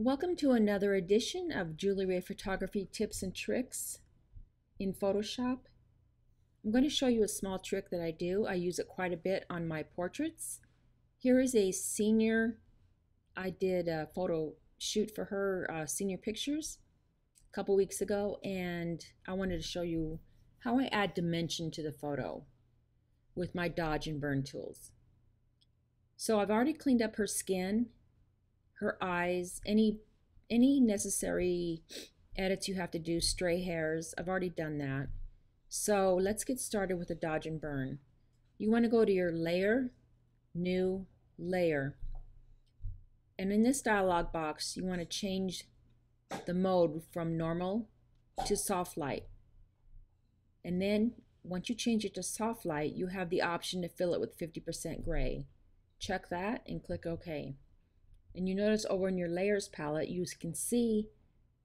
Welcome to another edition of Julie Ray Photography Tips and Tricks in Photoshop. I'm going to show you a small trick that I do. I use it quite a bit on my portraits. Here is a senior. I did a photo shoot for her senior pictures a couple weeks ago, and I wanted to show you how I add dimension to the photo with my dodge and burn tools. So I've already cleaned up her skin, her eyes, any necessary edits you have to do, stray hairs, I've already done that. So let's get started with the dodge and burn. You want to go to your layer, new layer, and in this dialog box you want to change the mode from normal to soft light. And then once you change it to soft light, you have the option to fill it with 50% gray. Check that and click OK. And you notice over in your layers palette, you can see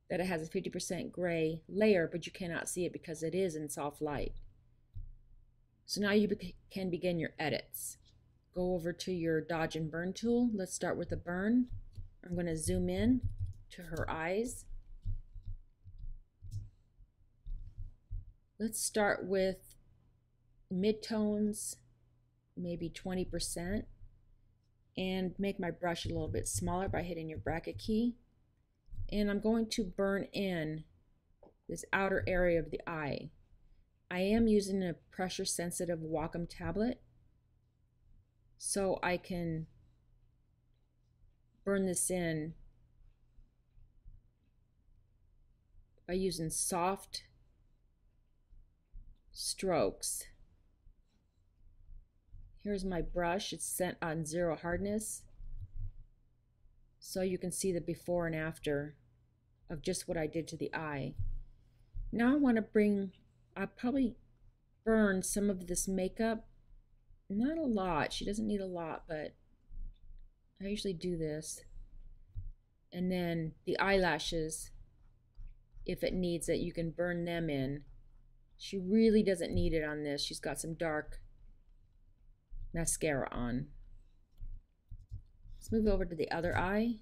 that it has a 50% gray layer, but you cannot see it because it is in soft light. So now you can begin your edits. Go over to your dodge and burn tool. Let's start with the burn. I'm going to zoom in to her eyes. Let's start with midtones, maybe 20%. And make my brush a little bit smaller by hitting your bracket key. And I'm going to burn in this outer area of the eye. I am using a pressure sensitive Wacom tablet, so I can burn this in by using soft strokes. Here's my brush. It's set on 0 hardness, so you can see the before and after of just what I did to the eye. Now I want to I'll probably burn some of this makeup. Not a lot. She doesn't need a lot, but I usually do this. And then the eyelashes, if it needs it, you can burn them in. She really doesn't need it on this. She's got some dark mascara on. Let's move over to the other eye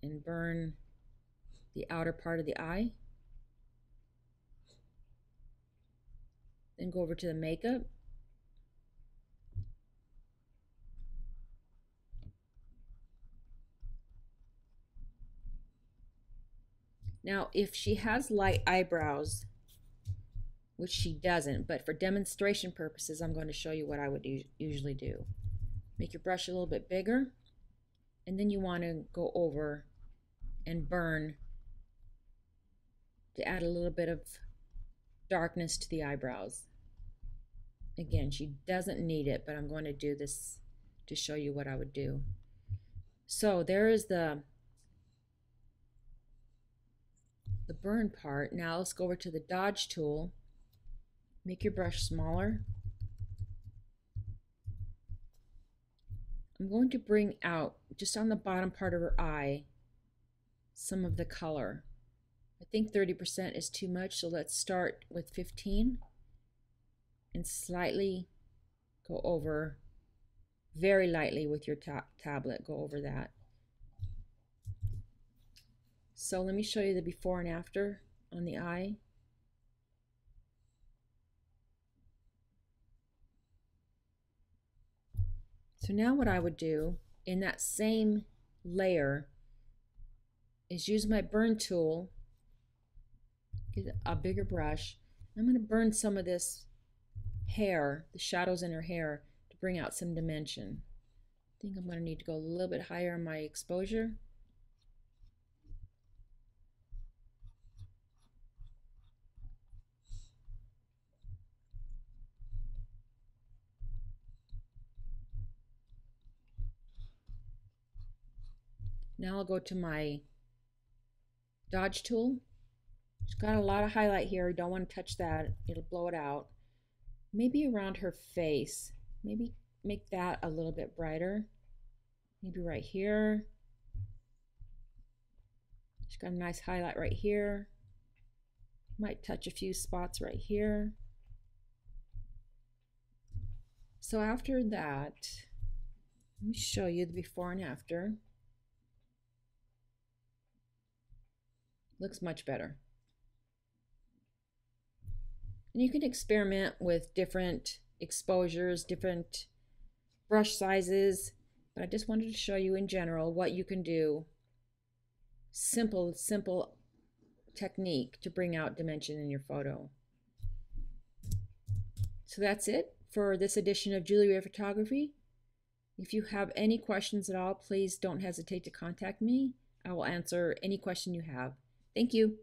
and burn the outer part of the eye. Then go over to the makeup. Now, if she has light eyebrows, which she doesn't, but for demonstration purposes, I'm going to show you what I would usually do. Make your brush a little bit bigger, and then you want to go over and burn to add a little bit of darkness to the eyebrows. Again, she doesn't need it, but I'm going to do this to show you what I would do. So there is the burn part. Now let's go over to the dodge tool. Make your brush smaller. I'm going to bring out, just on the bottom part of her eye, some of the color. I think 30% is too much, so let's start with 15 and slightly go over, very lightly with your tablet, go over that. So let me show you the before and after on the eye. So now what I would do in that same layer is use my burn tool, get a bigger brush. I'm going to burn some of this hair, the shadows in her hair, to bring out some dimension. I think I'm going to need to go a little bit higher on my exposure. Now I'll go to my dodge tool. She's got a lot of highlight here. Don't want to touch that. It'll blow it out. Maybe around her face. Maybe make that a little bit brighter. Maybe right here. She's got a nice highlight right here. Might touch a few spots right here. So after that, let me show you the before and after. Looks much better. And you can experiment with different exposures, different brush sizes, but I just wanted to show you in general what you can do. Simple technique to bring out dimension in your photo. So that's it for this edition of Julie Ray Photography. If you have any questions at all, please don't hesitate to contact me. I will answer any question you have. Thank you.